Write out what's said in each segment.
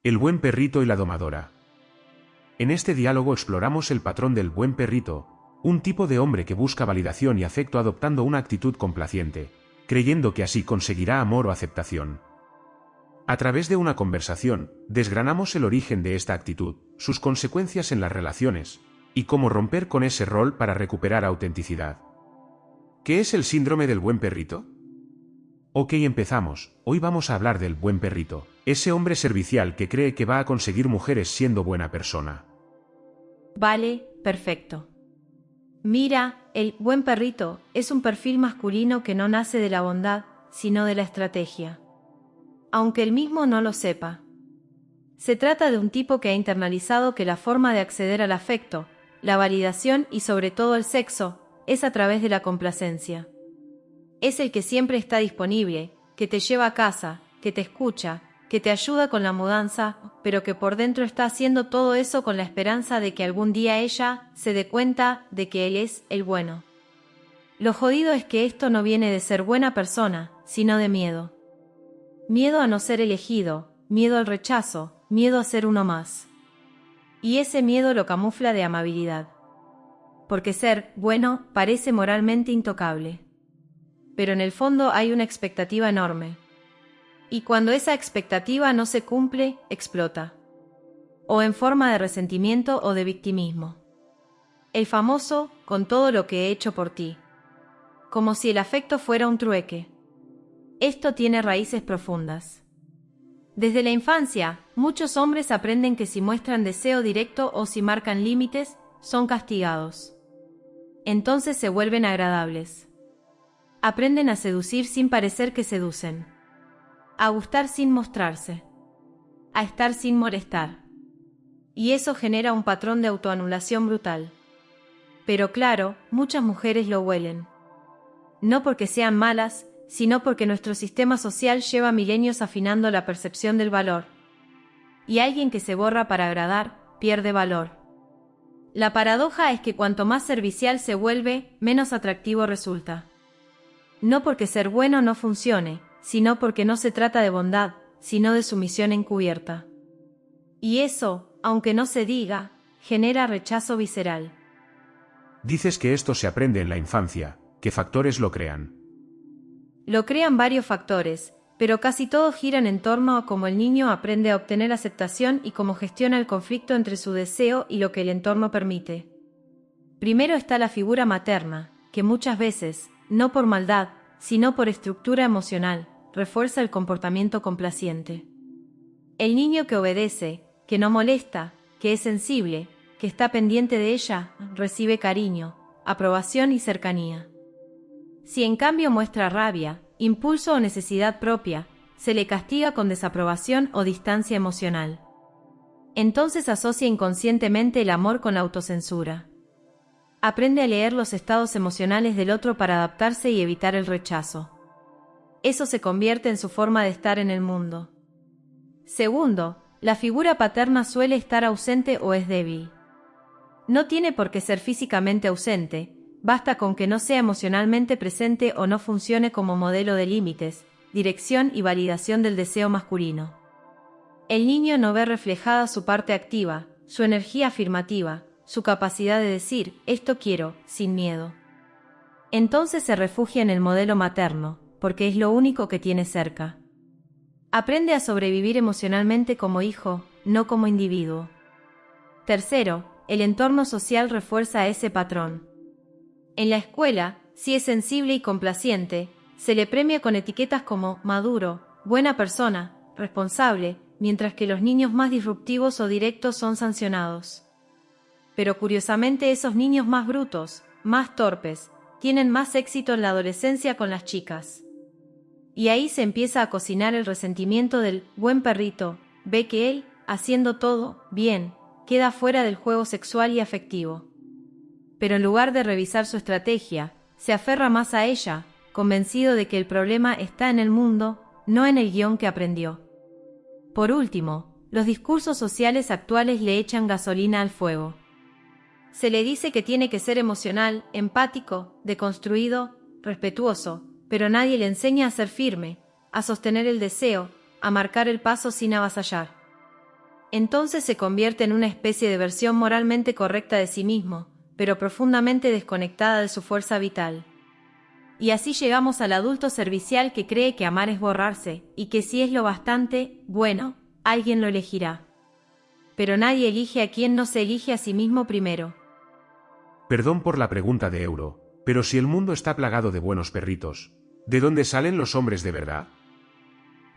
El buen perrito y la domadora. En este diálogo exploramos el patrón del buen perrito, un tipo de hombre que busca validación y afecto adoptando una actitud complaciente, creyendo que así conseguirá amor o aceptación. A través de una conversación, desgranamos el origen de esta actitud, sus consecuencias en las relaciones, y cómo romper con ese rol para recuperar autenticidad. ¿Qué es el síndrome del buen perrito? Ok, empezamos. Hoy vamos a hablar del buen perrito, ese hombre servicial que cree que va a conseguir mujeres siendo buena persona. Vale, perfecto. Mira, el buen perrito es un perfil masculino que no nace de la bondad, sino de la estrategia. Aunque él mismo no lo sepa. Se trata de un tipo que ha internalizado que la forma de acceder al afecto, la validación y sobre todo el sexo, es a través de la complacencia. Es el que siempre está disponible, que te lleva a casa, que te escucha, que te ayuda con la mudanza, pero que por dentro está haciendo todo eso con la esperanza de que algún día ella se dé cuenta de que él es el bueno. Lo jodido es que esto no viene de ser buena persona, sino de miedo. Miedo a no ser elegido, miedo al rechazo, miedo a ser uno más. Y ese miedo lo camufla de amabilidad. Porque ser bueno parece moralmente intocable. Pero en el fondo hay una expectativa enorme. Y cuando esa expectativa no se cumple, explota. O en forma de resentimiento o de victimismo. El famoso, con todo lo que he hecho por ti. Como si el afecto fuera un trueque. Esto tiene raíces profundas. Desde la infancia, muchos hombres aprenden que si muestran deseo directo o si marcan límites, son castigados. Entonces se vuelven agradables. Aprenden a seducir sin parecer que seducen. A gustar sin mostrarse. A estar sin molestar. Y eso genera un patrón de autoanulación brutal. Pero claro, muchas mujeres lo huelen. No porque sean malas, sino porque nuestro sistema social lleva milenios afinando la percepción del valor. Y alguien que se borra para agradar, pierde valor. La paradoja es que cuanto más servicial se vuelve, menos atractivo resulta. No porque ser bueno no funcione, sino porque no se trata de bondad, sino de sumisión encubierta. Y eso, aunque no se diga, genera rechazo visceral. Dices que esto se aprende en la infancia. ¿Qué factores lo crean? Lo crean varios factores, pero casi todos giran en torno a cómo el niño aprende a obtener aceptación y cómo gestiona el conflicto entre su deseo y lo que el entorno permite. Primero está la figura materna, que muchas veces, no por maldad, sino por estructura emocional, refuerza el comportamiento complaciente. El niño que obedece, que no molesta, que es sensible, que está pendiente de ella, recibe cariño, aprobación y cercanía. Si en cambio muestra rabia, impulso o necesidad propia, se le castiga con desaprobación o distancia emocional. Entonces asocia inconscientemente el amor con la autocensura. Aprende a leer los estados emocionales del otro para adaptarse y evitar el rechazo. Eso se convierte en su forma de estar en el mundo. Segundo, la figura paterna suele estar ausente o es débil. No tiene por qué ser físicamente ausente, basta con que no sea emocionalmente presente o no funcione como modelo de límites, dirección y validación del deseo masculino. El niño no ve reflejada su parte activa, su energía afirmativa, su capacidad de decir, esto quiero, sin miedo. Entonces se refugia en el modelo materno, porque es lo único que tiene cerca. Aprende a sobrevivir emocionalmente como hijo, no como individuo. Tercero, el entorno social refuerza ese patrón. En la escuela, si es sensible y complaciente, se le premia con etiquetas como maduro, buena persona, responsable, mientras que los niños más disruptivos o directos son sancionados. Pero curiosamente esos niños más brutos, más torpes, tienen más éxito en la adolescencia con las chicas. Y ahí se empieza a cocinar el resentimiento del buen perrito, ve que él, haciendo todo bien, queda fuera del juego sexual y afectivo. Pero en lugar de revisar su estrategia, se aferra más a ella, convencido de que el problema está en el mundo, no en el guión que aprendió. Por último, los discursos sociales actuales le echan gasolina al fuego. Se le dice que tiene que ser emocional, empático, deconstruido, respetuoso, pero nadie le enseña a ser firme, a sostener el deseo, a marcar el paso sin avasallar. Entonces se convierte en una especie de versión moralmente correcta de sí mismo, pero profundamente desconectada de su fuerza vital. Y así llegamos al adulto servicial que cree que amar es borrarse, y que si es lo bastante bueno, alguien lo elegirá. Pero nadie elige a quien no se elige a sí mismo primero. Perdón por la pregunta de Euro, pero si el mundo está plagado de buenos perritos, ¿de dónde salen los hombres de verdad?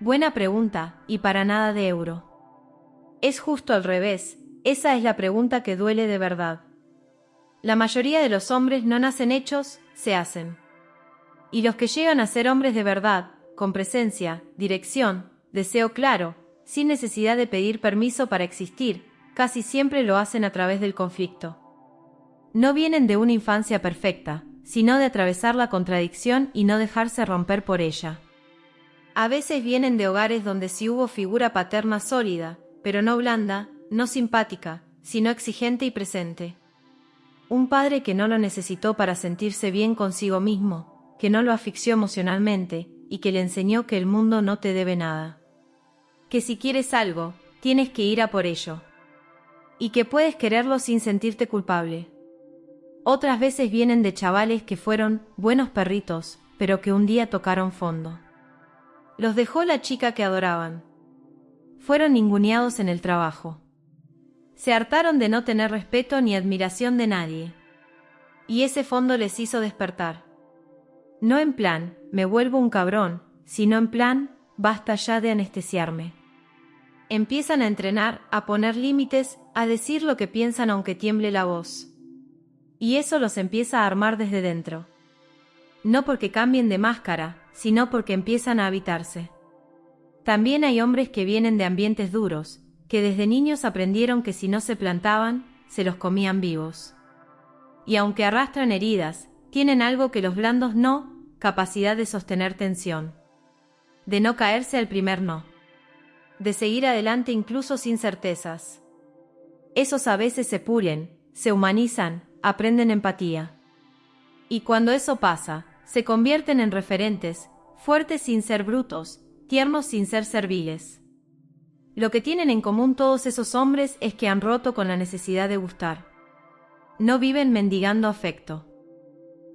Buena pregunta, y para nada de Euro. Es justo al revés, esa es la pregunta que duele de verdad. La mayoría de los hombres no nacen hechos, se hacen. Y los que llegan a ser hombres de verdad, con presencia, dirección, deseo claro, sin necesidad de pedir permiso para existir, casi siempre lo hacen a través del conflicto. No vienen de una infancia perfecta, sino de atravesar la contradicción y no dejarse romper por ella. A veces vienen de hogares donde sí hubo figura paterna sólida, pero no blanda, no simpática, sino exigente y presente. Un padre que no lo necesitó para sentirse bien consigo mismo, que no lo asfixió emocionalmente, y que le enseñó que el mundo no te debe nada. Que si quieres algo, tienes que ir a por ello. Y que puedes quererlo sin sentirte culpable. Otras veces vienen de chavales que fueron buenos perritos, pero que un día tocaron fondo. Los dejó la chica que adoraban. Fueron ninguneados en el trabajo. Se hartaron de no tener respeto ni admiración de nadie. Y ese fondo les hizo despertar. No en plan, me vuelvo un cabrón, sino en plan, basta ya de anestesiarme. Empiezan a entrenar, a poner límites, a decir lo que piensan aunque tiemble la voz. Y eso los empieza a armar desde dentro. No porque cambien de máscara, sino porque empiezan a habitarse. También hay hombres que vienen de ambientes duros, que desde niños aprendieron que si no se plantaban, se los comían vivos. Y aunque arrastran heridas, tienen algo que los blandos no, capacidad de sostener tensión. De no caerse al primer no. De seguir adelante incluso sin certezas. Esos a veces se pulen, se humanizan, aprenden empatía. Y cuando eso pasa, se convierten en referentes, fuertes sin ser brutos, tiernos sin ser serviles. Lo que tienen en común todos esos hombres es que han roto con la necesidad de gustar. No viven mendigando afecto.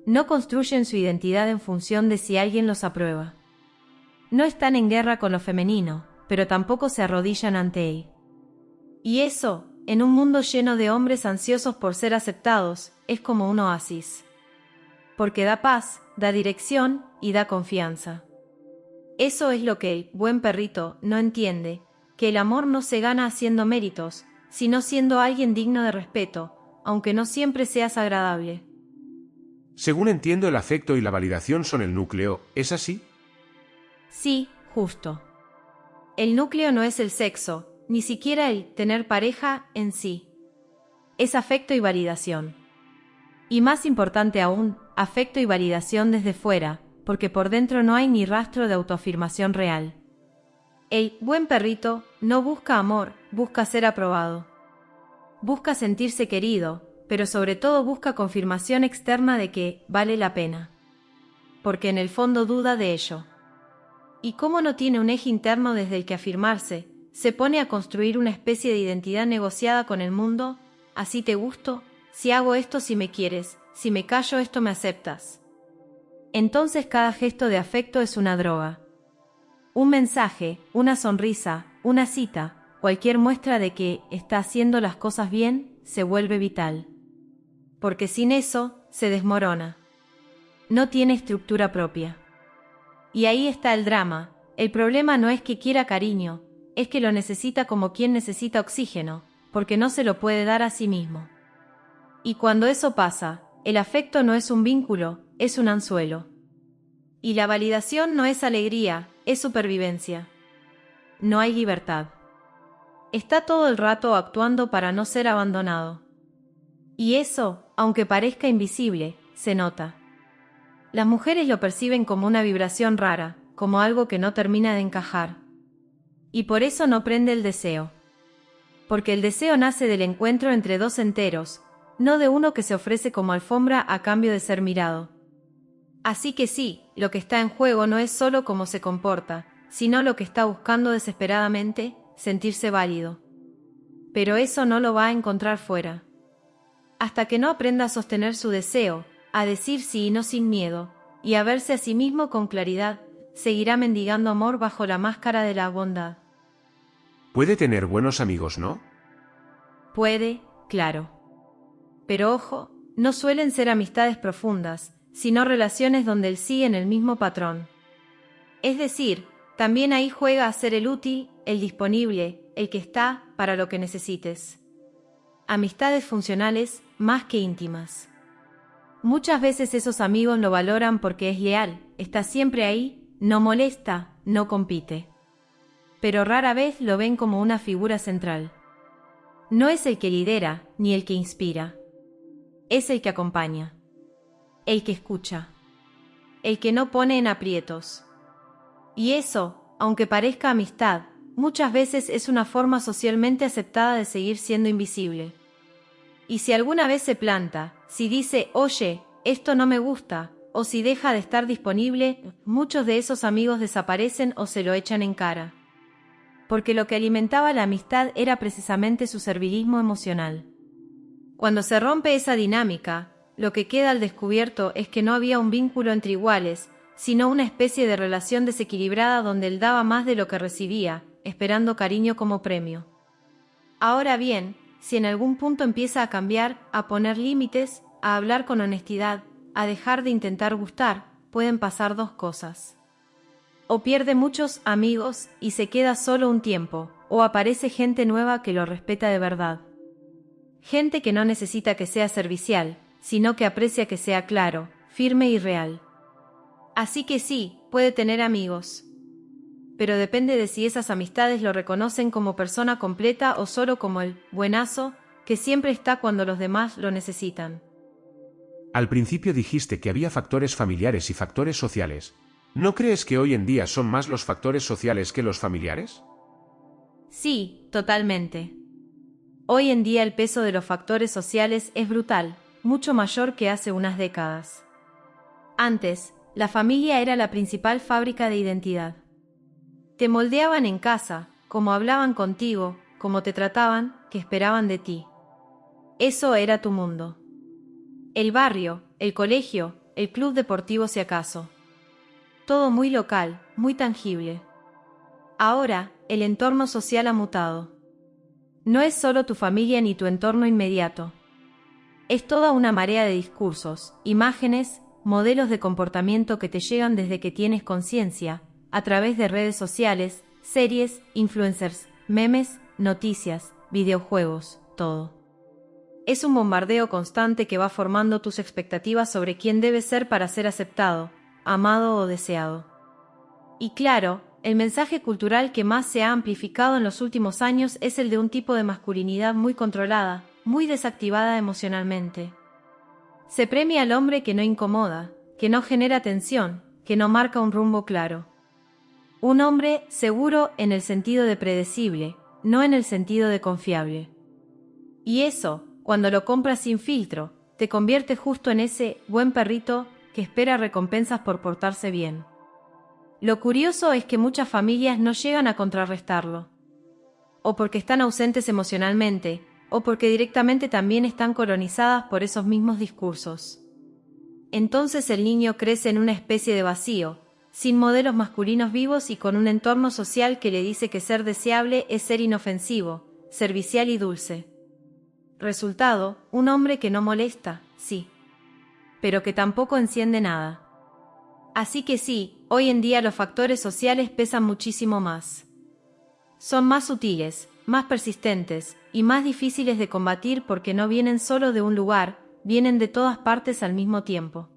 No construyen su identidad en función de si alguien los aprueba. No están en guerra con lo femenino, pero tampoco se arrodillan ante él. Y eso, en un mundo lleno de hombres ansiosos por ser aceptados, es como un oasis. Porque da paz, da dirección y da confianza. Eso es lo que el buen perrito no entiende, que el amor no se gana haciendo méritos, sino siendo alguien digno de respeto, aunque no siempre seas agradable. Según entiendo, el afecto y la validación son el núcleo, ¿es así? Sí, justo. El núcleo no es el sexo, ni siquiera el tener pareja en sí. Es afecto y validación. Y más importante aún, afecto y validación desde fuera, porque por dentro no hay ni rastro de autoafirmación real. El buen perrito no busca amor, busca ser aprobado. Busca sentirse querido, pero sobre todo busca confirmación externa de que vale la pena. Porque en el fondo duda de ello. Y como no tiene un eje interno desde el que afirmarse, se pone a construir una especie de identidad negociada con el mundo, así te gusto, si hago esto si me quieres, si me callo esto me aceptas. Entonces cada gesto de afecto es una droga. Un mensaje, una sonrisa, una cita, cualquier muestra de que está haciendo las cosas bien, se vuelve vital. Porque sin eso, se desmorona. No tiene estructura propia. Y ahí está el drama. El problema no es que quiera cariño, es que lo necesita como quien necesita oxígeno, porque no se lo puede dar a sí mismo. Y cuando eso pasa, el afecto no es un vínculo, es un anzuelo. Y la validación no es alegría, es supervivencia. No hay libertad. Está todo el rato actuando para no ser abandonado. Y eso, aunque parezca invisible, se nota. Las mujeres lo perciben como una vibración rara, como algo que no termina de encajar. Y por eso no prende el deseo. Porque el deseo nace del encuentro entre dos enteros, no de uno que se ofrece como alfombra a cambio de ser mirado. Así que sí, lo que está en juego no es solo cómo se comporta, sino lo que está buscando desesperadamente, sentirse válido. pero eso no lo va a encontrar fuera. Hasta que no aprenda a sostener su deseo, a decir sí y no sin miedo, y a verse a sí mismo con claridad, seguirá mendigando amor bajo la máscara de la bondad. Puede tener buenos amigos, ¿no? Puede, claro. Pero ojo, no suelen ser amistades profundas, sino relaciones donde él sigue en el mismo patrón. Es decir, también ahí juega a ser el útil, el disponible, el que está para lo que necesites. Amistades funcionales más que íntimas. Muchas veces esos amigos lo valoran porque es leal, está siempre ahí, no molesta, no compite. Pero rara vez lo ven como una figura central. No es el que lidera, ni el que inspira. Es el que acompaña. El que escucha. El que no pone en aprietos. Y eso, aunque parezca amistad, muchas veces es una forma socialmente aceptada de seguir siendo invisible. Y si alguna vez se planta, si dice, oye, esto no me gusta, o si deja de estar disponible, muchos de esos amigos desaparecen o se lo echan en cara. Porque lo que alimentaba la amistad era precisamente su servilismo emocional. Cuando se rompe esa dinámica, lo que queda al descubierto es que no había un vínculo entre iguales, sino una especie de relación desequilibrada donde él daba más de lo que recibía, esperando cariño como premio. Ahora bien, si en algún punto empieza a cambiar, a poner límites, a hablar con honestidad, a dejar de intentar gustar, pueden pasar dos cosas. O pierde muchos amigos y se queda solo un tiempo, o aparece gente nueva que lo respeta de verdad. Gente que no necesita que sea servicial, sino que aprecia que sea claro, firme y real. Así que sí, puede tener amigos. Pero depende de si esas amistades lo reconocen como persona completa o solo como el buenazo que siempre está cuando los demás lo necesitan. Al principio dijiste que había factores familiares y factores sociales. ¿No crees que hoy en día son más los factores sociales que los familiares? Sí, totalmente. Hoy en día el peso de los factores sociales es brutal, mucho mayor que hace unas décadas. Antes, la familia era la principal fábrica de identidad. Te moldeaban en casa, cómo hablaban contigo, cómo te trataban, qué esperaban de ti. Eso era tu mundo. El barrio, el colegio, el club deportivo si acaso. Todo muy local, muy tangible. Ahora, el entorno social ha mutado. No es solo tu familia ni tu entorno inmediato. Es toda una marea de discursos, imágenes, modelos de comportamiento que te llegan desde que tienes conciencia, a través de redes sociales, series, influencers, memes, noticias, videojuegos, todo. Es un bombardeo constante que va formando tus expectativas sobre quién debes ser para ser aceptado, amado o deseado. Y claro, el mensaje cultural que más se ha amplificado en los últimos años es el de un tipo de masculinidad muy controlada, muy desactivada emocionalmente. Se premia al hombre que no incomoda, que no genera tensión, que no marca un rumbo claro. Un hombre seguro en el sentido de predecible, no en el sentido de confiable. Y eso, cuando lo compras sin filtro, te convierte justo en ese buen perrito que espera recompensas por portarse bien. Lo curioso es que muchas familias no llegan a contrarrestarlo. O porque están ausentes emocionalmente, o porque directamente también están colonizadas por esos mismos discursos. Entonces el niño crece en una especie de vacío, sin modelos masculinos vivos y con un entorno social que le dice que ser deseable es ser inofensivo, servicial y dulce. Resultado, un hombre que no molesta, sí, pero que tampoco enciende nada. Así que sí, hoy en día los factores sociales pesan muchísimo más. Son más sutiles, más persistentes y más difíciles de combatir porque no vienen solo de un lugar, vienen de todas partes al mismo tiempo.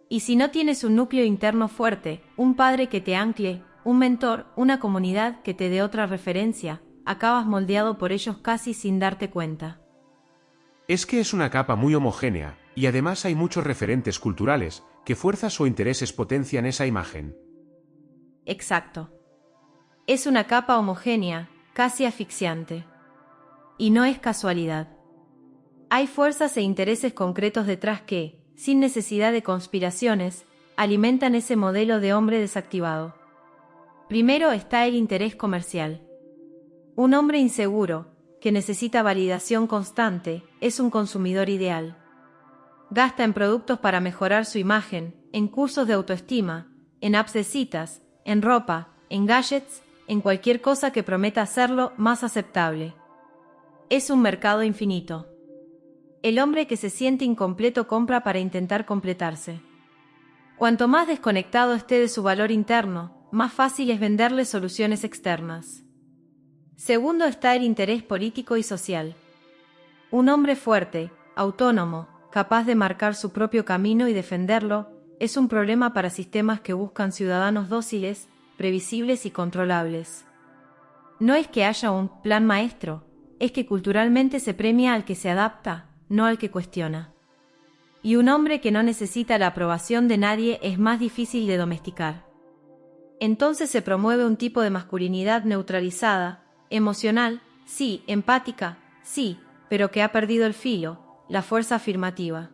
Y si no tienes un núcleo interno fuerte, un padre que te ancle, un mentor, una comunidad que te dé otra referencia, acabas moldeado por ellos casi sin darte cuenta. Es que es una capa muy homogénea, y además hay muchos referentes culturales, que fuerzas o intereses potencian esa imagen. Exacto. Es una capa homogénea, casi asfixiante. Y no es casualidad. Hay fuerzas e intereses concretos detrás que, sin necesidad de conspiraciones, alimentan ese modelo de hombre desactivado. Primero está el interés comercial. Un hombre inseguro, que necesita validación constante, es un consumidor ideal. Gasta en productos para mejorar su imagen, en cursos de autoestima, en apps de citas, en ropa, en gadgets, en cualquier cosa que prometa hacerlo más aceptable. Es un mercado infinito. El hombre que se siente incompleto compra para intentar completarse. Cuanto más desconectado esté de su valor interno, más fácil es venderle soluciones externas. Segundo está el interés político y social. Un hombre fuerte, autónomo, capaz de marcar su propio camino y defenderlo, es un problema para sistemas que buscan ciudadanos dóciles, previsibles y controlables. No es que haya un plan maestro, es que culturalmente se premia al que se adapta, no al que cuestiona. Y un hombre que no necesita la aprobación de nadie es más difícil de domesticar. Entonces se promueve un tipo de masculinidad neutralizada, emocional, sí, empática, sí, pero que ha perdido el filo, la fuerza afirmativa.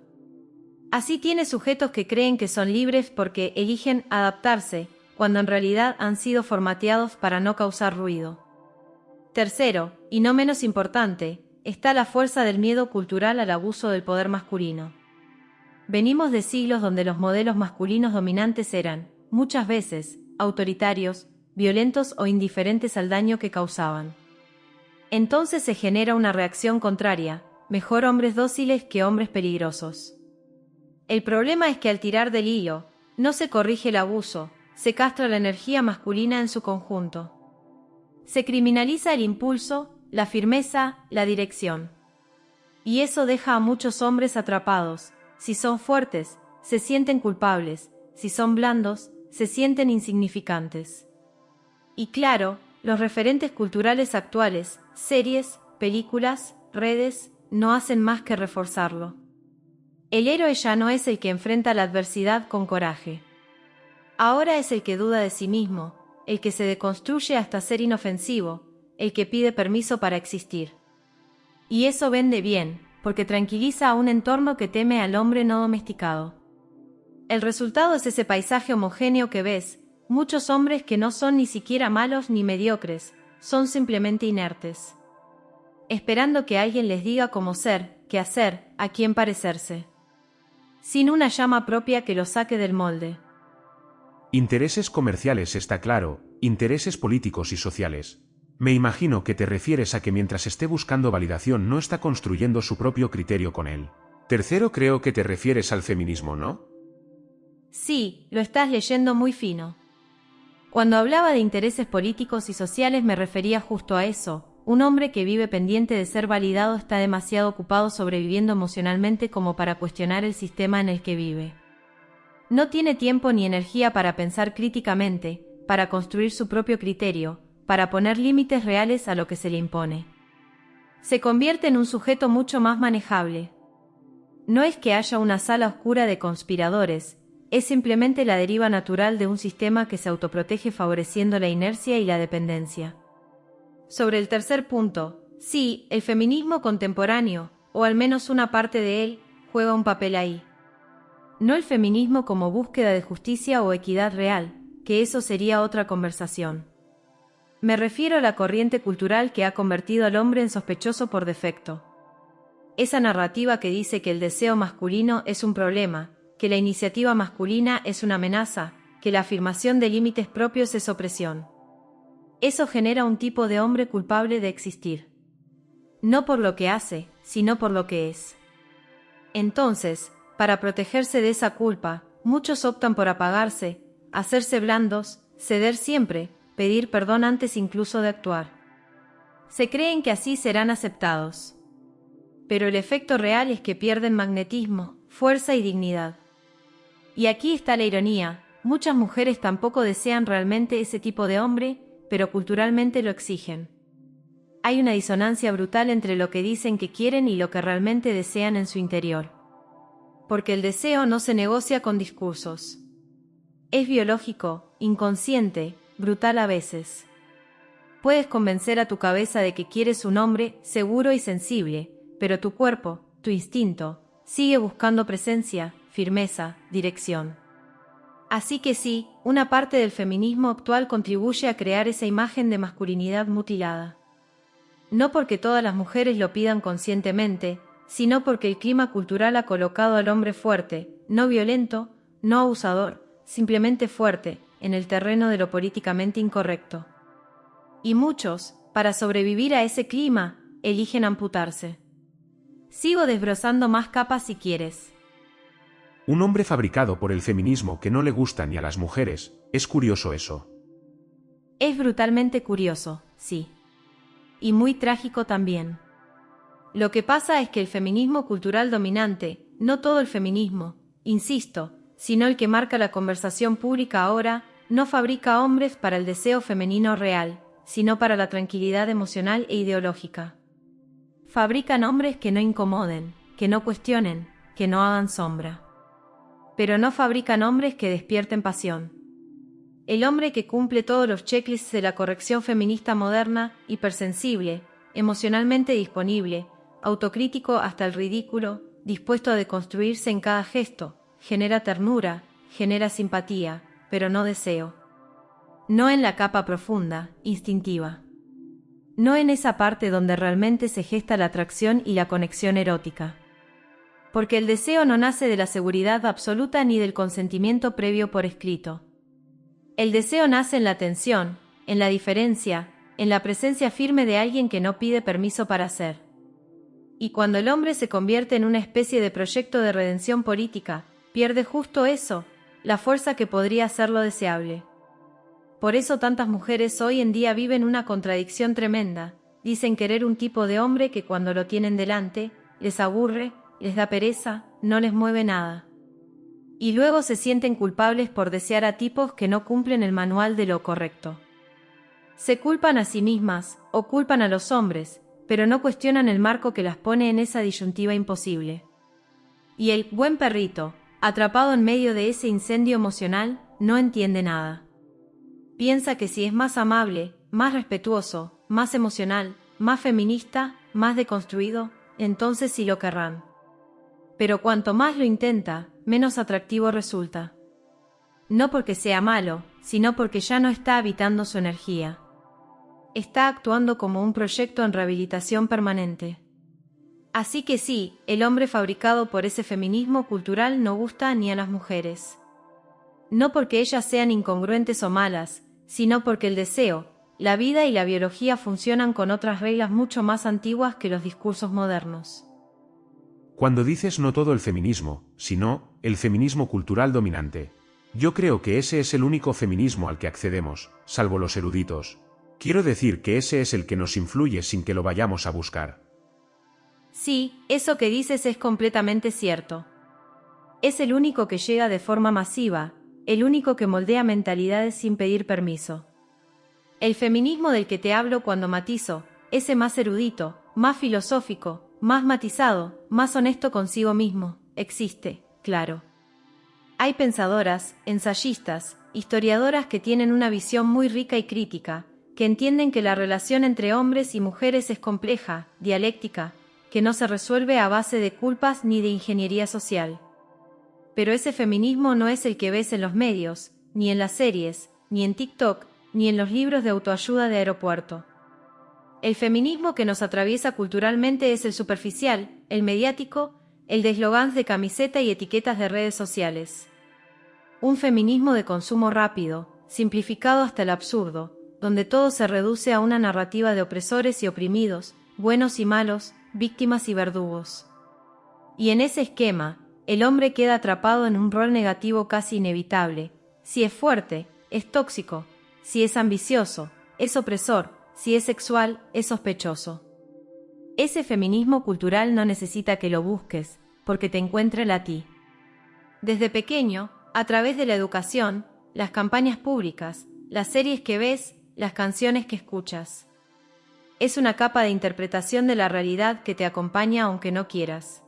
Así tiene sujetos que creen que son libres porque eligen adaptarse, cuando en realidad han sido formateados para no causar ruido. Tercero, y no menos importante, está la fuerza del miedo cultural al abuso del poder masculino. Venimos de siglos donde los modelos masculinos dominantes eran, muchas veces, autoritarios, violentos o indiferentes al daño que causaban. Entonces se genera una reacción contraria, mejor hombres dóciles que hombres peligrosos. El problema es que al tirar del hilo, no se corrige el abuso, se castra la energía masculina en su conjunto. Se criminaliza el impulso, la firmeza, la dirección. Y eso deja a muchos hombres atrapados. Si son fuertes, se sienten culpables, si son blandos, se sienten insignificantes. Y claro, los referentes culturales actuales, series, películas, redes, no hacen más que reforzarlo. El héroe ya no es el que enfrenta la adversidad con coraje. Ahora es el que duda de sí mismo, el que se deconstruye hasta ser inofensivo, el que pide permiso para existir. Y eso vende bien, porque tranquiliza a un entorno que teme al hombre no domesticado. El resultado es ese paisaje homogéneo que ves, muchos hombres que no son ni siquiera malos ni mediocres, son simplemente inertes. Esperando que alguien les diga cómo ser, qué hacer, a quién parecerse. Sin una llama propia que los saque del molde. Intereses comerciales está claro, intereses políticos y sociales. Me imagino que te refieres a que mientras esté buscando validación no está construyendo su propio criterio con él. Tercero, creo que te refieres al feminismo, ¿no? Sí, lo estás leyendo muy fino. Cuando hablaba de intereses políticos y sociales me refería justo a eso. Un hombre que vive pendiente de ser validado está demasiado ocupado sobreviviendo emocionalmente como para cuestionar el sistema en el que vive. No tiene tiempo ni energía para pensar críticamente, para construir su propio criterio, para poner límites reales a lo que se le impone. Se convierte en un sujeto mucho más manejable. No es que haya una sala oscura de conspiradores, es simplemente la deriva natural de un sistema que se autoprotege favoreciendo la inercia y la dependencia. Sobre el tercer punto, sí, el feminismo contemporáneo, o al menos una parte de él, juega un papel ahí. No el feminismo como búsqueda de justicia o equidad real, que eso sería otra conversación. Me refiero a la corriente cultural que ha convertido al hombre en sospechoso por defecto. Esa narrativa que dice que el deseo masculino es un problema, que la iniciativa masculina es una amenaza, que la afirmación de límites propios es opresión. Eso genera un tipo de hombre culpable de existir. No por lo que hace, sino por lo que es. Entonces, para protegerse de esa culpa, muchos optan por apagarse, hacerse blandos, ceder siempre, pedir perdón antes incluso de actuar. Se creen que así serán aceptados. Pero el efecto real es que pierden magnetismo, fuerza y dignidad. Y aquí está la ironía, muchas mujeres tampoco desean realmente ese tipo de hombre, pero culturalmente lo exigen. Hay una disonancia brutal entre lo que dicen que quieren y lo que realmente desean en su interior. Porque el deseo no se negocia con discursos. Es biológico, inconsciente, brutal a veces. Puedes convencer a tu cabeza de que quieres un hombre seguro y sensible, pero tu cuerpo, tu instinto, sigue buscando presencia, firmeza, dirección. Así que sí, una parte del feminismo actual contribuye a crear esa imagen de masculinidad mutilada. no porque todas las mujeres lo pidan conscientemente, sino porque el clima cultural ha colocado al hombre fuerte, no violento, no abusador, simplemente fuerte, en el terreno de lo políticamente incorrecto. Y muchos, para sobrevivir a ese clima, eligen amputarse. Sigo desbrozando más capas si quieres. Un hombre fabricado por el feminismo que no le gusta ni a las mujeres, es curioso eso. Es brutalmente curioso, sí. Y muy trágico también. Lo que pasa es que el feminismo cultural dominante, no todo el feminismo, insisto, sino el que marca la conversación pública ahora, no fabrica hombres para el deseo femenino real, sino para la tranquilidad emocional e ideológica. Fabrican hombres que no incomoden, que no cuestionen, que no hagan sombra. Pero no fabrican hombres que despierten pasión. El hombre que cumple todos los checklists de la corrección feminista moderna, hipersensible, emocionalmente disponible, autocrítico hasta el ridículo, dispuesto a deconstruirse en cada gesto, genera ternura, genera simpatía, pero no deseo. No en la capa profunda, instintiva. No en esa parte donde realmente se gesta la atracción y la conexión erótica. Porque el deseo no nace de la seguridad absoluta ni del consentimiento previo por escrito. El deseo nace en la tensión, en la diferencia, en la presencia firme de alguien que no pide permiso para ser. Y cuando el hombre se convierte en una especie de proyecto de redención política, pierde justo eso, la fuerza que podría hacerlo deseable. Por eso tantas mujeres hoy en día viven una contradicción tremenda, dicen querer un tipo de hombre que cuando lo tienen delante, les aburre, les da pereza, no les mueve nada. Y luego se sienten culpables por desear a tipos que no cumplen el manual de lo correcto. Se culpan a sí mismas, o culpan a los hombres, pero no cuestionan el marco que las pone en esa disyuntiva imposible. Y el buen perrito, atrapado en medio de ese incendio emocional, no entiende nada. Piensa que si es más amable, más respetuoso, más emocional, más feminista, más deconstruido, entonces sí lo querrán. Pero cuanto más lo intenta, menos atractivo resulta. No porque sea malo, sino porque ya no está habitando su energía. Está actuando como un proyecto en rehabilitación permanente. Así que sí, el hombre fabricado por ese feminismo cultural no gusta ni a las mujeres. No porque ellas sean incongruentes o malas, sino porque el deseo, la vida y la biología funcionan con otras reglas mucho más antiguas que los discursos modernos. Cuando dices no todo el feminismo, sino el feminismo cultural dominante, yo creo que ese es el único feminismo al que accedemos, salvo los eruditos. Quiero decir que ese es el que nos influye sin que lo vayamos a buscar. Sí, eso que dices es completamente cierto. Es el único que llega de forma masiva, el único que moldea mentalidades sin pedir permiso. El feminismo del que te hablo cuando matizo, ese más erudito, más filosófico, más matizado, más honesto consigo mismo, existe, claro. Hay pensadoras, ensayistas, historiadoras que tienen una visión muy rica y crítica, que entienden que la relación entre hombres y mujeres es compleja, dialéctica, que no se resuelve a base de culpas ni de ingeniería social. Pero ese feminismo no es el que ves en los medios, ni en las series, ni en TikTok, ni en los libros de autoayuda de aeropuerto. El feminismo que nos atraviesa culturalmente es el superficial, el mediático, el de eslogans de camiseta y etiquetas de redes sociales. Un feminismo de consumo rápido, simplificado hasta el absurdo, donde todo se reduce a una narrativa de opresores y oprimidos, buenos y malos, víctimas y verdugos. Y en ese esquema, el hombre queda atrapado en un rol negativo casi inevitable. Si es fuerte, es tóxico; si es ambicioso, es opresor; si es sexual, es sospechoso. Ese feminismo cultural no necesita que lo busques, porque te encuentra él a ti. Desde pequeño, a través de la educación, las campañas públicas, las series que ves, las canciones que escuchas. Es una capa de interpretación de la realidad que te acompaña aunque no quieras.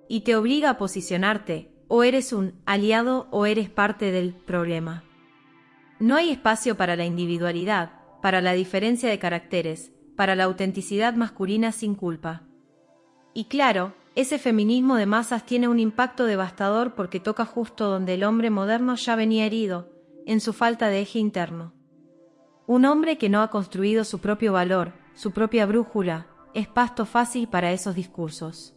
Y te obliga a posicionarte, o eres un aliado o eres parte del problema. No hay espacio para la individualidad, para la diferencia de caracteres, para la autenticidad masculina sin culpa. Y claro, ese feminismo de masas tiene un impacto devastador porque toca justo donde el hombre moderno ya venía herido, en su falta de eje interno. Un hombre que no ha construido su propio valor, su propia brújula, es pasto fácil para esos discursos.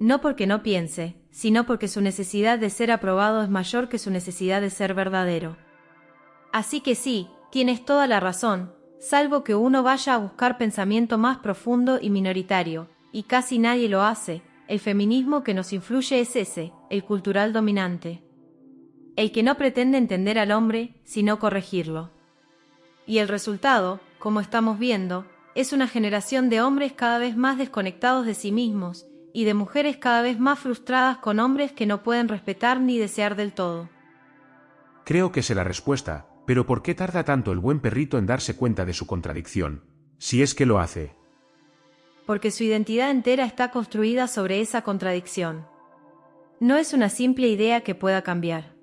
No porque no piense, sino porque su necesidad de ser aprobado es mayor que su necesidad de ser verdadero. Así que sí, tienes toda la razón, salvo que uno vaya a buscar pensamiento más profundo y minoritario, y casi nadie lo hace. El feminismo que nos influye es ese, el cultural dominante. El que no pretende entender al hombre, sino corregirlo. Y el resultado, como estamos viendo, es una generación de hombres cada vez más desconectados de sí mismos, y de mujeres cada vez más frustradas con hombres que no pueden respetar ni desear del todo. Creo que sé la respuesta, pero ¿por qué tarda tanto el buen perrito en darse cuenta de su contradicción? Si es que lo hace. Porque su identidad entera está construida sobre esa contradicción. No es una simple idea que pueda cambiar.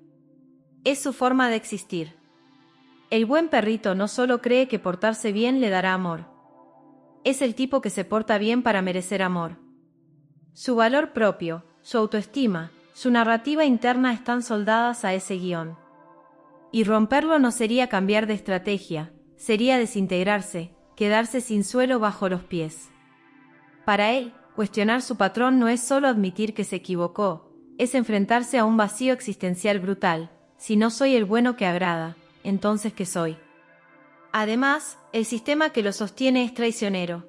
Es su forma de existir. El buen perrito no solo cree que portarse bien le dará amor. Es el tipo que se porta bien para merecer amor. Su valor propio, su autoestima, su narrativa interna están soldadas a ese guión. Y romperlo no sería cambiar de estrategia, sería desintegrarse, quedarse sin suelo bajo los pies. Para él, cuestionar su patrón no es solo admitir que se equivocó, es enfrentarse a un vacío existencial brutal. Si no soy el bueno que agrada, entonces ¿qué soy? Además, el sistema que lo sostiene es traicionero.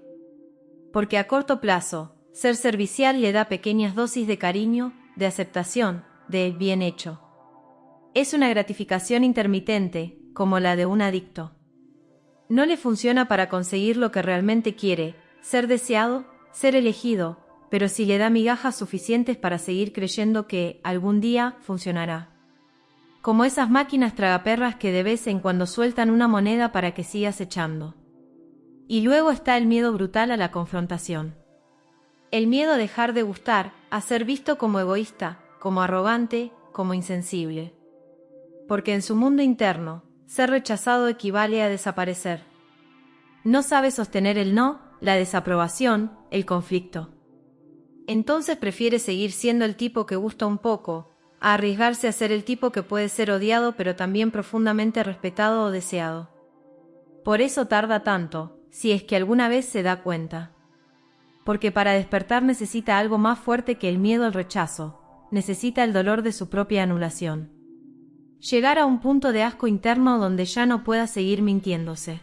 Porque a corto plazo, ser servicial le da pequeñas dosis de cariño, de aceptación, de bien hecho. Es una gratificación intermitente, como la de un adicto. No le funciona para conseguir lo que realmente quiere, ser deseado, ser elegido, pero sí le da migajas suficientes para seguir creyendo que, algún día, funcionará. Como esas máquinas tragaperras que de vez en cuando sueltan una moneda para que sigas echando. Y luego está el miedo brutal a la confrontación. El miedo a dejar de gustar, a ser visto como egoísta, como arrogante, como insensible. Porque en su mundo interno, ser rechazado equivale a desaparecer. No sabe sostener el no, la desaprobación, el conflicto. Entonces prefiere seguir siendo el tipo que gusta un poco, a arriesgarse a ser el tipo que puede ser odiado pero también profundamente respetado o deseado. Por eso tarda tanto, si es que alguna vez se da cuenta. Porque para despertar necesita algo más fuerte que el miedo al rechazo, necesita el dolor de su propia anulación. Llegar a un punto de asco interno donde ya no pueda seguir mintiéndose.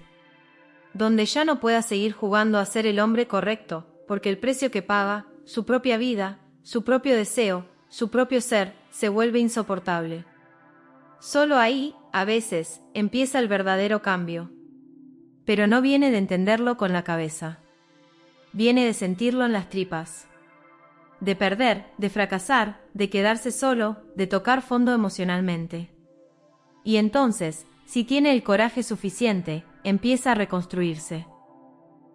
Donde ya no pueda seguir jugando a ser el hombre correcto, porque el precio que paga, su propia vida, su propio deseo, su propio ser, se vuelve insoportable. Solo ahí, a veces, empieza el verdadero cambio. Pero no viene de entenderlo con la cabeza. Viene de sentirlo en las tripas. De perder, de fracasar, de quedarse solo, de tocar fondo emocionalmente. Y entonces, si tiene el coraje suficiente, empieza a reconstruirse.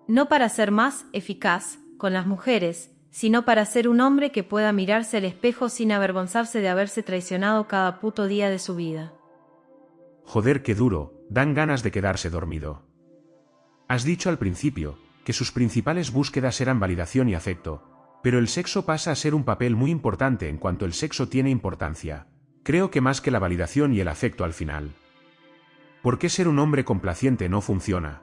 No para ser más eficaz con las mujeres, sino para ser un hombre que pueda mirarse al espejo sin avergonzarse de haberse traicionado cada puto día de su vida. Joder, qué duro, dan ganas de quedarse dormido. Has dicho al principio que sus principales búsquedas eran validación y afecto, pero el sexo pasa a ser un papel muy importante en cuanto el sexo tiene importancia. Creo que más que la validación y el afecto al final. ¿Por qué ser un hombre complaciente no funciona?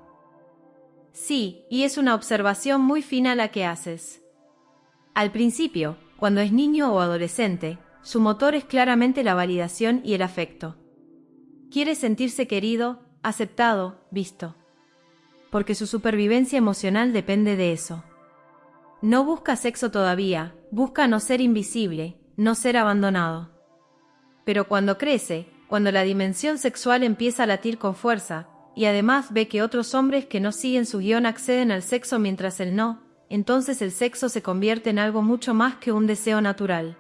Sí, y es una observación muy fina la que haces. Al principio, cuando es niño o adolescente, su motor es claramente la validación y el afecto. Quiere sentirse querido, aceptado, visto. Porque su supervivencia emocional depende de eso. No busca sexo todavía, busca no ser invisible, no ser abandonado. Pero cuando crece, cuando la dimensión sexual empieza a latir con fuerza, y además ve que otros hombres que no siguen su guión acceden al sexo mientras él no, entonces el sexo se convierte en algo mucho más que un deseo natural.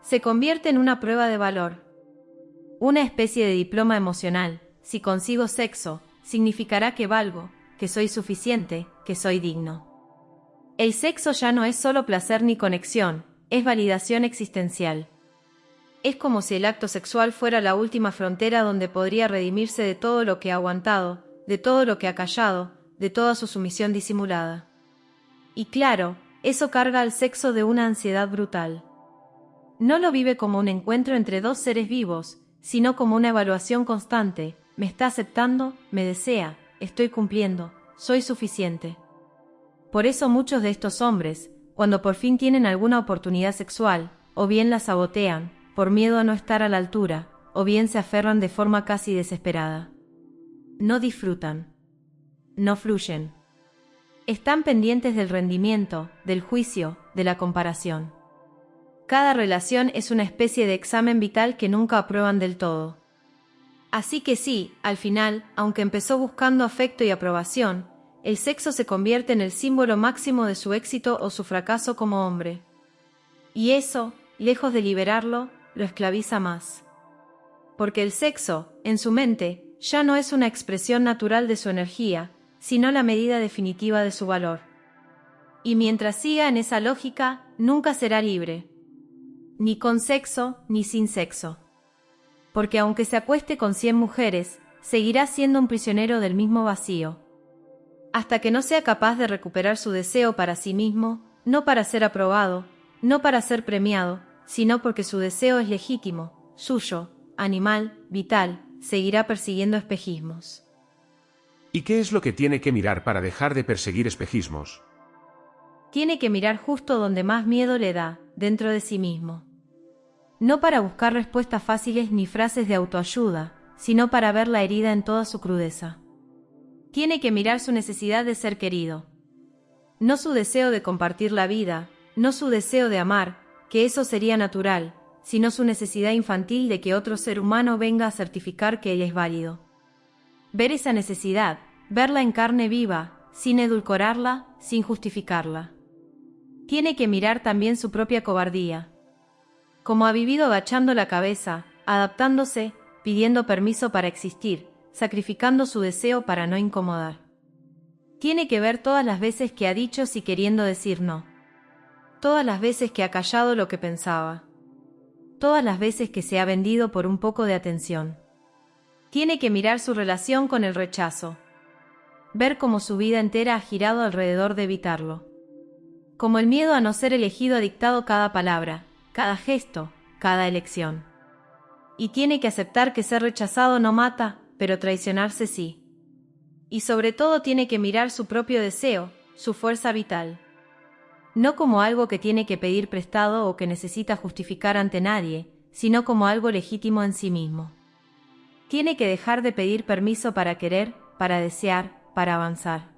Se convierte en una prueba de valor. Una especie de diploma emocional. Si consigo sexo, significará que valgo, que soy suficiente, que soy digno. El sexo ya no es solo placer ni conexión, es validación existencial. Es como si el acto sexual fuera la última frontera donde podría redimirse de todo lo que ha aguantado, de todo lo que ha callado, de toda su sumisión disimulada. Y claro, eso carga al sexo de una ansiedad brutal. No lo vive como un encuentro entre dos seres vivos, sino como una evaluación constante. Me está aceptando, me desea, estoy cumpliendo, soy suficiente. Por eso muchos de estos hombres, cuando por fin tienen alguna oportunidad sexual, o bien la sabotean, por miedo a no estar a la altura, o bien se aferran de forma casi desesperada. No disfrutan. No fluyen. Están pendientes del rendimiento, del juicio, de la comparación. Cada relación es una especie de examen vital que nunca aprueban del todo. Así que sí, al final, aunque empezó buscando afecto y aprobación, el sexo se convierte en el símbolo máximo de su éxito o su fracaso como hombre. Y eso, lejos de liberarlo, lo esclaviza más. Porque el sexo, en su mente, ya no es una expresión natural de su energía, sino la medida definitiva de su valor. Y mientras siga en esa lógica, nunca será libre. Ni con sexo, ni sin sexo. Porque aunque se acueste con 100 mujeres, seguirá siendo un prisionero del mismo vacío. Hasta que no sea capaz de recuperar su deseo para sí mismo, no para ser aprobado, no para ser premiado, sino porque su deseo es legítimo, suyo, animal, vital, seguirá persiguiendo espejismos. ¿Y qué es lo que tiene que mirar para dejar de perseguir espejismos? Tiene que mirar justo donde más miedo le da, dentro de sí mismo. No para buscar respuestas fáciles ni frases de autoayuda, sino para ver la herida en toda su crudeza. Tiene que mirar su necesidad de ser querido. No su deseo de compartir la vida, no su deseo de amar, que eso sería natural, sino su necesidad infantil de que otro ser humano venga a certificar que él es válido. Ver esa necesidad, verla en carne viva, sin edulcorarla, sin justificarla. Tiene que mirar también su propia cobardía. Como ha vivido agachando la cabeza, adaptándose, pidiendo permiso para existir, sacrificando su deseo para no incomodar. Tiene que ver todas las veces que ha dicho sí queriendo decir no. Todas las veces que ha callado lo que pensaba. Todas las veces que se ha vendido por un poco de atención. Tiene que mirar su relación con el rechazo. Ver cómo su vida entera ha girado alrededor de evitarlo. Como el miedo a no ser elegido ha dictado cada palabra, cada gesto, cada elección. Y tiene que aceptar que ser rechazado no mata, pero traicionarse sí. Y sobre todo tiene que mirar su propio deseo, su fuerza vital. No como algo que tiene que pedir prestado o que necesita justificar ante nadie, sino como algo legítimo en sí mismo. Tiene que dejar de pedir permiso para querer, para desear, para avanzar.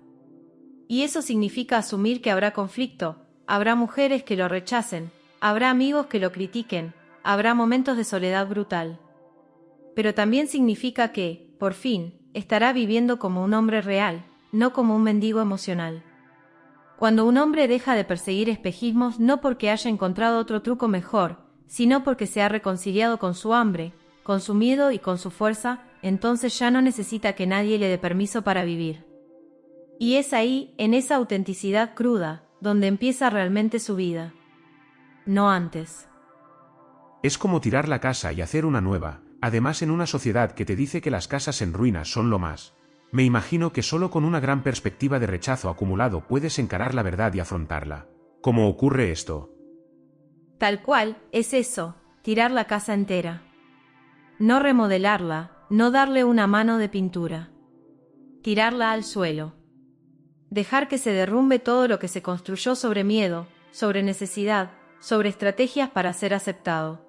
Y eso significa asumir que habrá conflicto, habrá mujeres que lo rechacen, habrá amigos que lo critiquen, habrá momentos de soledad brutal. Pero también significa que, por fin, estará viviendo como un hombre real, no como un mendigo emocional. Cuando un hombre deja de perseguir espejismos no porque haya encontrado otro truco mejor, sino porque se ha reconciliado con su hambre, con su miedo y con su fuerza, entonces ya no necesita que nadie le dé permiso para vivir. Y es ahí, en esa autenticidad cruda, donde empieza realmente su vida. No antes. Es como tirar la casa y hacer una nueva, además en una sociedad que te dice que las casas en ruinas son lo más. Me imagino que solo con una gran perspectiva de rechazo acumulado puedes encarar la verdad y afrontarla. ¿Cómo ocurre esto? Tal cual, es eso, tirar la casa entera. No remodelarla, no darle una mano de pintura. Tirarla al suelo. Dejar que se derrumbe todo lo que se construyó sobre miedo, sobre necesidad, sobre estrategias para ser aceptado.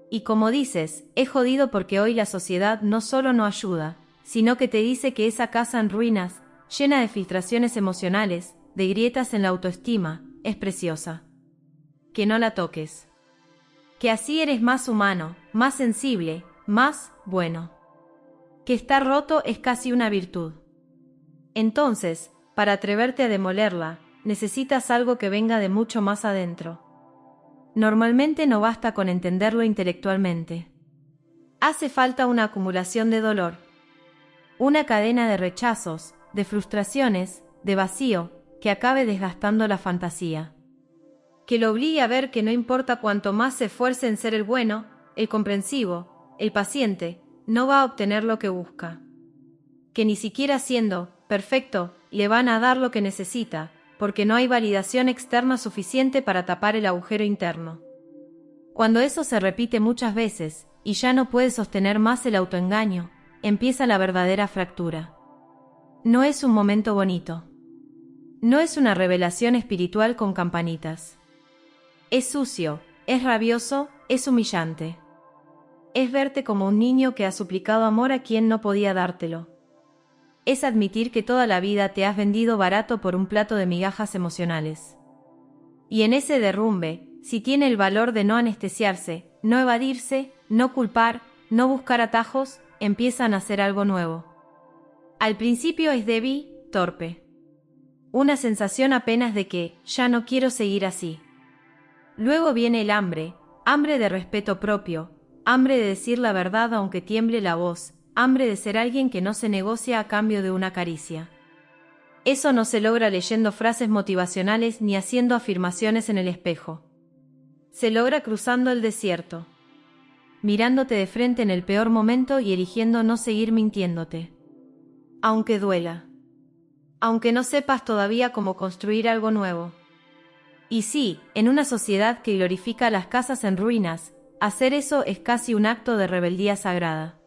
Y como dices, es jodido porque hoy la sociedad no solo no ayuda, sino que te dice que esa casa en ruinas, llena de filtraciones emocionales, de grietas en la autoestima, es preciosa. Que no la toques. Que así eres más humano, más sensible, más bueno. Que estar roto es casi una virtud. Entonces, para atreverte a demolerla, necesitas algo que venga de mucho más adentro. Normalmente no basta con entenderlo intelectualmente. Hace falta una acumulación de dolor. Una cadena de rechazos, de frustraciones, de vacío, que acabe desgastando la fantasía. Que lo obligue a ver que no importa cuánto más se esfuerce en ser el bueno, el comprensivo, el paciente, no va a obtener lo que busca. Que ni siquiera siendo perfecto, le van a dar lo que necesita, porque no hay validación externa suficiente para tapar el agujero interno. Cuando eso se repite muchas veces, y ya no puede sostener más el autoengaño, empieza la verdadera fractura. No es un momento bonito. No es una revelación espiritual con campanitas. Es sucio, es rabioso, es humillante. Es verte como un niño que ha suplicado amor a quien no podía dártelo. Es admitir que toda la vida te has vendido barato por un plato de migajas emocionales. Y en ese derrumbe, si tiene el valor de no anestesiarse, no evadirse, no culpar, no buscar atajos, empiezan a hacer algo nuevo. Al principio es débil, torpe. Una sensación apenas de que ya no quiero seguir así. Luego viene el hambre, hambre de respeto propio, hambre de decir la verdad aunque tiemble la voz, hambre de ser alguien que no se negocia a cambio de una caricia. Eso no se logra leyendo frases motivacionales ni haciendo afirmaciones en el espejo. Se logra cruzando el desierto, mirándote de frente en el peor momento y eligiendo no seguir mintiéndote. Aunque duela. Aunque no sepas todavía cómo construir algo nuevo. Y sí, en una sociedad que glorifica las casas en ruinas, hacer eso es casi un acto de rebeldía sagrada.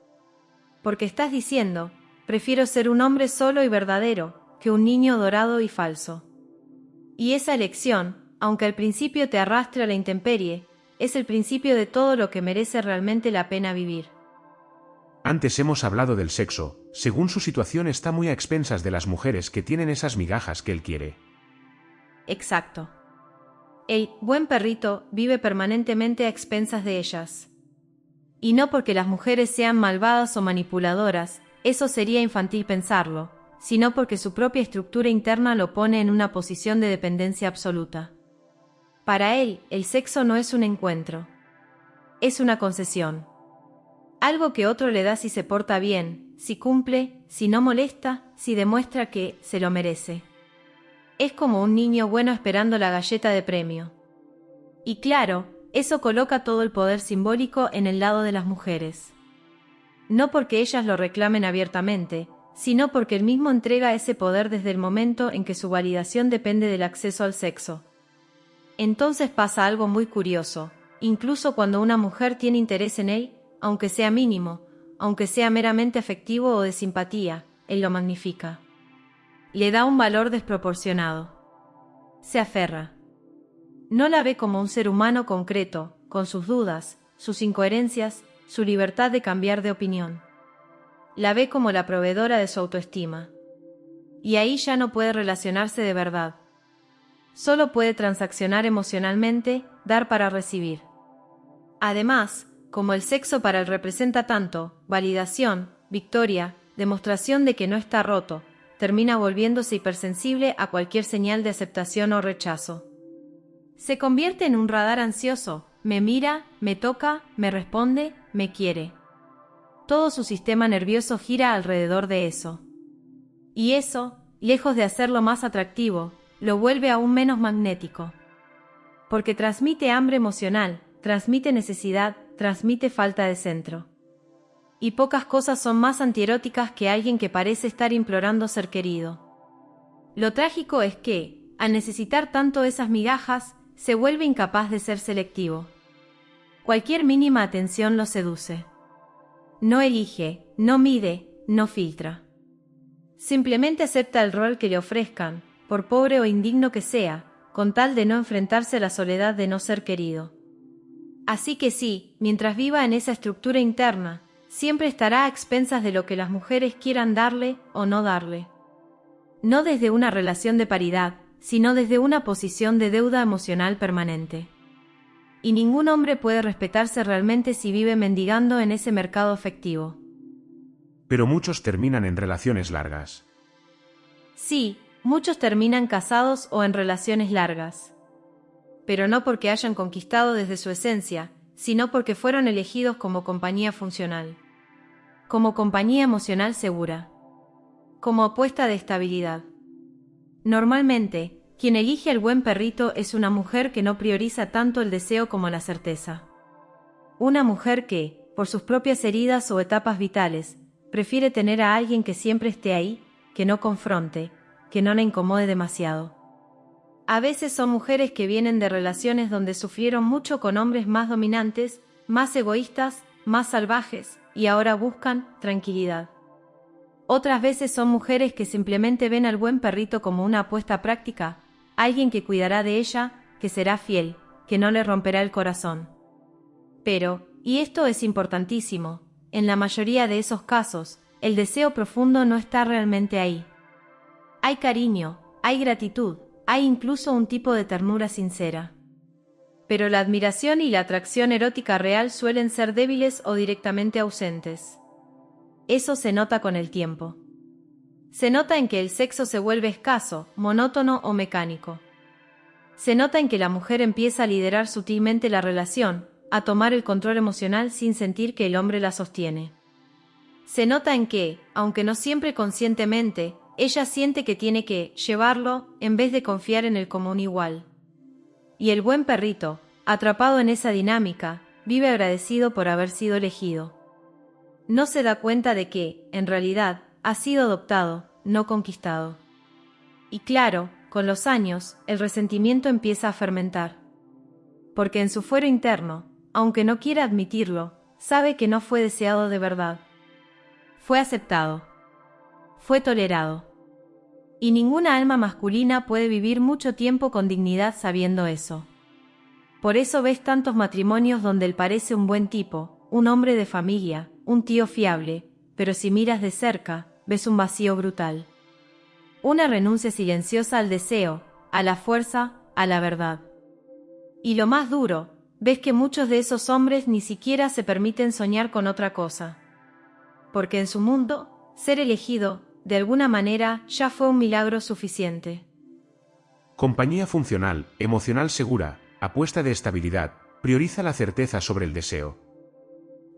Porque estás diciendo, prefiero ser un hombre solo y verdadero, que un niño dorado y falso. Y esa elección, aunque al principio te arrastre a la intemperie, es el principio de todo lo que merece realmente la pena vivir. Antes hemos hablado del sexo, según su situación está muy a expensas de las mujeres que tienen esas migajas que él quiere. Exacto. El buen perrito vive permanentemente a expensas de ellas. Y no porque las mujeres sean malvadas o manipuladoras, eso sería infantil pensarlo, sino porque su propia estructura interna lo pone en una posición de dependencia absoluta. Para él, el sexo no es un encuentro. Es una concesión. Algo que otro le da si se porta bien, si cumple, si no molesta, si demuestra que se lo merece. Es como un niño bueno esperando la galleta de premio. Y claro, eso coloca todo el poder simbólico en el lado de las mujeres. No porque ellas lo reclamen abiertamente, sino porque él mismo entrega ese poder desde el momento en que su validación depende del acceso al sexo. Entonces pasa algo muy curioso, incluso cuando una mujer tiene interés en él, aunque sea mínimo, aunque sea meramente afectivo o de simpatía, él lo magnifica. Le da un valor desproporcionado. Se aferra. No la ve como un ser humano concreto, con sus dudas, sus incoherencias, su libertad de cambiar de opinión. La ve como la proveedora de su autoestima. Y ahí ya no puede relacionarse de verdad. Solo puede transaccionar emocionalmente, dar para recibir. Además, como el sexo para él representa tanto, validación, victoria, demostración de que no está roto, termina volviéndose hipersensible a cualquier señal de aceptación o rechazo. Se convierte en un radar ansioso, me mira, me toca, me responde, me quiere. Todo su sistema nervioso gira alrededor de eso. Y eso, lejos de hacerlo más atractivo, lo vuelve aún menos magnético. Porque transmite hambre emocional, transmite necesidad, transmite falta de centro. Y pocas cosas son más antieróticas que alguien que parece estar implorando ser querido. Lo trágico es que, al necesitar tanto esas migajas, se vuelve incapaz de ser selectivo. Cualquier mínima atención lo seduce. No elige, no mide, no filtra. Simplemente acepta el rol que le ofrezcan, por pobre o indigno que sea, con tal de no enfrentarse a la soledad de no ser querido. Así que sí, mientras viva en esa estructura interna, siempre estará a expensas de lo que las mujeres quieran darle o no darle. No desde una relación de paridad, sino desde una posición de deuda emocional permanente. Y ningún hombre puede respetarse realmente si vive mendigando en ese mercado afectivo. Pero muchos terminan en relaciones largas. Sí, muchos terminan casados o en relaciones largas. Pero no porque hayan conquistado desde su esencia, sino porque fueron elegidos como compañía funcional. Como compañía emocional segura. Como apuesta de estabilidad. Normalmente, quien elige al buen perrito es una mujer que no prioriza tanto el deseo como la certeza. Una mujer que, por sus propias heridas o etapas vitales, prefiere tener a alguien que siempre esté ahí, que no confronte, que no la incomode demasiado. A veces son mujeres que vienen de relaciones donde sufrieron mucho con hombres más dominantes, más egoístas, más salvajes, y ahora buscan tranquilidad. Otras veces son mujeres que simplemente ven al buen perrito como una apuesta práctica, alguien que cuidará de ella, que será fiel, que no le romperá el corazón. Pero, y esto es importantísimo, en la mayoría de esos casos, el deseo profundo no está realmente ahí. Hay cariño, hay gratitud, hay incluso un tipo de ternura sincera. Pero la admiración y la atracción erótica real suelen ser débiles o directamente ausentes. Eso se nota con el tiempo. Se nota en que el sexo se vuelve escaso, monótono o mecánico. Se nota en que la mujer empieza a liderar sutilmente la relación, a tomar el control emocional sin sentir que el hombre la sostiene. Se nota en que, aunque no siempre conscientemente, ella siente que tiene que llevarlo en vez de confiar en él como un igual. Y el buen perrito, atrapado en esa dinámica, vive agradecido por haber sido elegido. No se da cuenta de que, en realidad, ha sido adoptado, no conquistado. Y claro, con los años, el resentimiento empieza a fermentar. Porque en su fuero interno, aunque no quiera admitirlo, sabe que no fue deseado de verdad. Fue aceptado. Fue tolerado. Y ninguna alma masculina puede vivir mucho tiempo con dignidad sabiendo eso. Por eso ves tantos matrimonios donde él parece un buen tipo, un hombre de familia, un tío fiable, pero si miras de cerca, ves un vacío brutal. Una renuncia silenciosa al deseo, a la fuerza, a la verdad. Y lo más duro, ves que muchos de esos hombres ni siquiera se permiten soñar con otra cosa. Porque en su mundo, ser elegido, de alguna manera, ya fue un milagro suficiente. Compañía funcional, emocional segura, apuesta de estabilidad, prioriza la certeza sobre el deseo.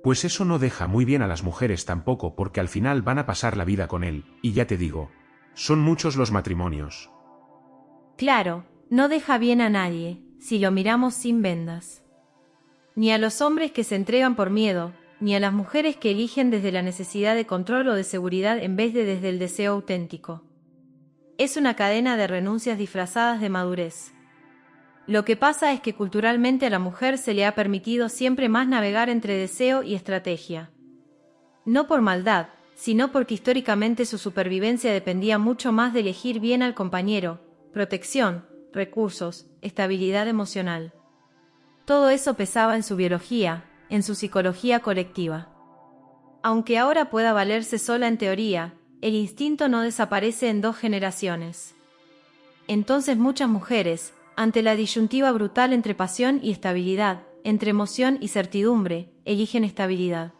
Pues eso no deja muy bien a las mujeres tampoco, porque al final van a pasar la vida con él, y ya te digo, son muchos los matrimonios. Claro, no deja bien a nadie, si lo miramos sin vendas. Ni a los hombres que se entregan por miedo, ni a las mujeres que eligen desde la necesidad de control o de seguridad en vez de desde el deseo auténtico. Es una cadena de renuncias disfrazadas de madurez. Lo que pasa es que culturalmente a la mujer se le ha permitido siempre más navegar entre deseo y estrategia. No por maldad, sino porque históricamente su supervivencia dependía mucho más de elegir bien al compañero, protección, recursos, estabilidad emocional. Todo eso pesaba en su biología, en su psicología colectiva. Aunque ahora pueda valerse sola en teoría, el instinto no desaparece en 2 generaciones. Entonces muchas mujeres, ante la disyuntiva brutal entre pasión y estabilidad, entre emoción y certidumbre, eligen estabilidad.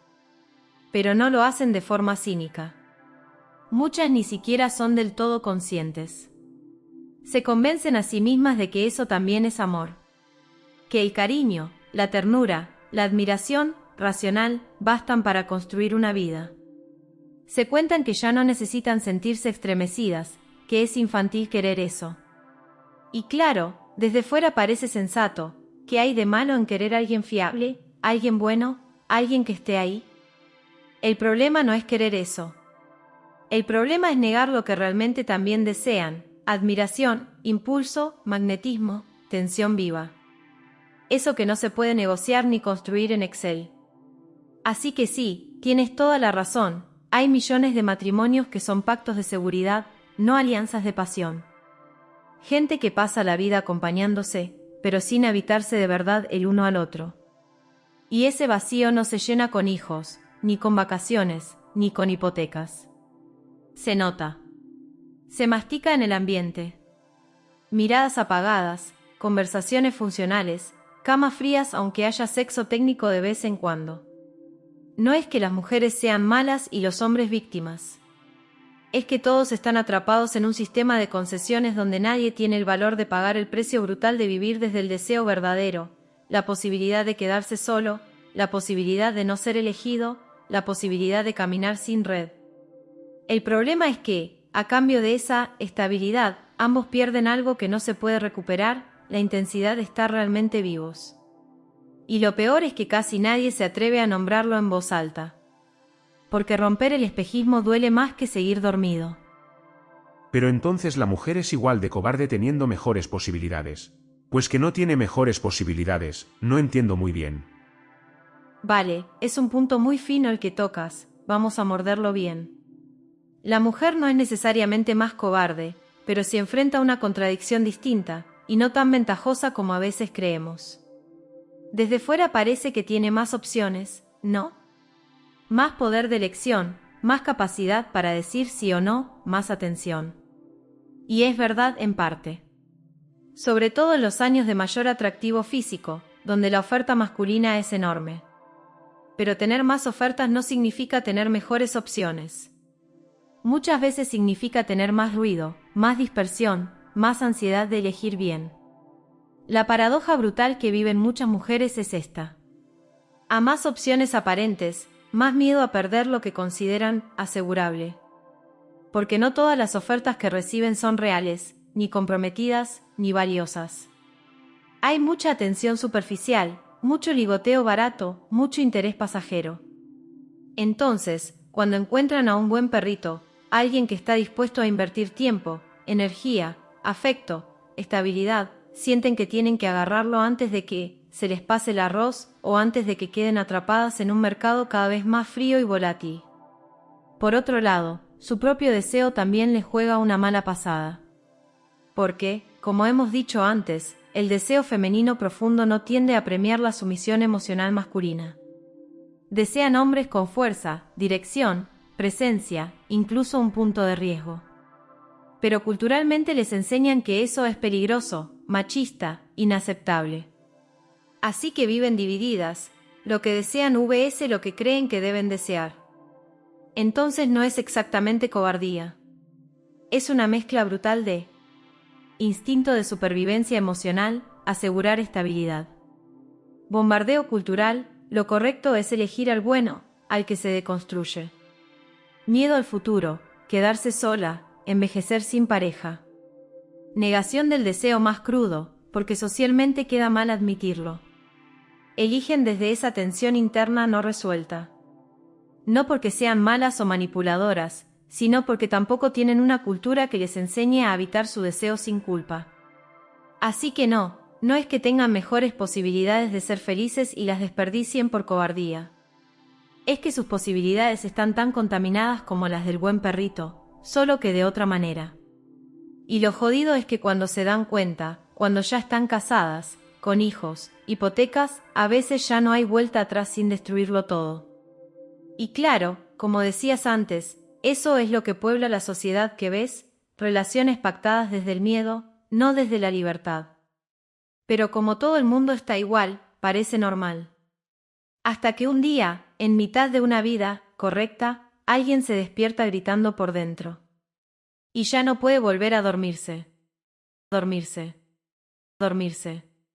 Pero no lo hacen de forma cínica. Muchas ni siquiera son del todo conscientes. Se convencen a sí mismas de que eso también es amor. Que el cariño, la ternura, la admiración, racional, bastan para construir una vida. Se cuentan que ya no necesitan sentirse estremecidas, que es infantil querer eso. Y claro, desde fuera parece sensato, ¿qué hay de malo en querer a alguien fiable, alguien bueno, alguien que esté ahí? El problema no es querer eso. El problema es negar lo que realmente también desean, admiración, impulso, magnetismo, tensión viva. Eso que no se puede negociar ni construir en Excel. Así que sí, tienes toda la razón, hay millones de matrimonios que son pactos de seguridad, no alianzas de pasión. Gente que pasa la vida acompañándose, pero sin habitarse de verdad el uno al otro. Y ese vacío no se llena con hijos, ni con vacaciones, ni con hipotecas. Se nota. Se mastica en el ambiente. Miradas apagadas, conversaciones funcionales, camas frías aunque haya sexo técnico de vez en cuando. No es que las mujeres sean malas y los hombres víctimas. Es que todos están atrapados en un sistema de concesiones donde nadie tiene el valor de pagar el precio brutal de vivir desde el deseo verdadero, la posibilidad de quedarse solo, la posibilidad de no ser elegido, la posibilidad de caminar sin red. El problema es que, a cambio de esa estabilidad, ambos pierden algo que no se puede recuperar, la intensidad de estar realmente vivos. Y lo peor es que casi nadie se atreve a nombrarlo en voz alta. Porque romper el espejismo duele más que seguir dormido. Pero entonces la mujer es igual de cobarde teniendo mejores posibilidades. Pues que no tiene mejores posibilidades, no entiendo muy bien. Vale, es un punto muy fino el que tocas, vamos a morderlo bien. La mujer no es necesariamente más cobarde, pero sí enfrenta una contradicción distinta, y no tan ventajosa como a veces creemos. Desde fuera parece que tiene más opciones, ¿no? Más poder de elección, más capacidad para decir sí o no, más atención. Y es verdad en parte. Sobre todo en los años de mayor atractivo físico, donde la oferta masculina es enorme. Pero tener más ofertas no significa tener mejores opciones. Muchas veces significa tener más ruido, más dispersión, más ansiedad de elegir bien. La paradoja brutal que viven muchas mujeres es esta. A más opciones aparentes, más miedo a perder lo que consideran asegurable. Porque no todas las ofertas que reciben son reales, ni comprometidas, ni valiosas. Hay mucha atención superficial, mucho ligoteo barato, mucho interés pasajero. Entonces, cuando encuentran a un buen perrito, alguien que está dispuesto a invertir tiempo, energía, afecto, estabilidad, sienten que tienen que agarrarlo antes de que se les pase el arroz o antes de que queden atrapadas en un mercado cada vez más frío y volátil. Por otro lado, su propio deseo también les juega una mala pasada. Porque, como hemos dicho antes, el deseo femenino profundo no tiende a premiar la sumisión emocional masculina. Desean hombres con fuerza, dirección, presencia, incluso un punto de riesgo. Pero culturalmente les enseñan que eso es peligroso, machista, inaceptable. Así que viven divididas, lo que desean vs lo que creen que deben desear. Entonces no es exactamente cobardía. Es una mezcla brutal de instinto de supervivencia emocional, asegurar estabilidad. Bombardeo cultural, lo correcto es elegir al bueno, al que se deconstruye. Miedo al futuro, quedarse sola, envejecer sin pareja. Negación del deseo más crudo, porque socialmente queda mal admitirlo. Eligen desde esa tensión interna no resuelta. No porque sean malas o manipuladoras, sino porque tampoco tienen una cultura que les enseñe a habitar su deseo sin culpa. Así que no es que tengan mejores posibilidades de ser felices y las desperdicien por cobardía. Es que sus posibilidades están tan contaminadas como las del buen perrito, solo que de otra manera. Y lo jodido es que cuando se dan cuenta, cuando ya están casadas, con hijos, hipotecas, a veces ya no hay vuelta atrás sin destruirlo todo. Y claro, como decías antes, eso es lo que puebla la sociedad que ves, relaciones pactadas desde el miedo, no desde la libertad. Pero como todo el mundo está igual, parece normal. Hasta que un día, en mitad de una vida correcta, alguien se despierta gritando por dentro. Y ya no puede volver a dormirse. Dormirse.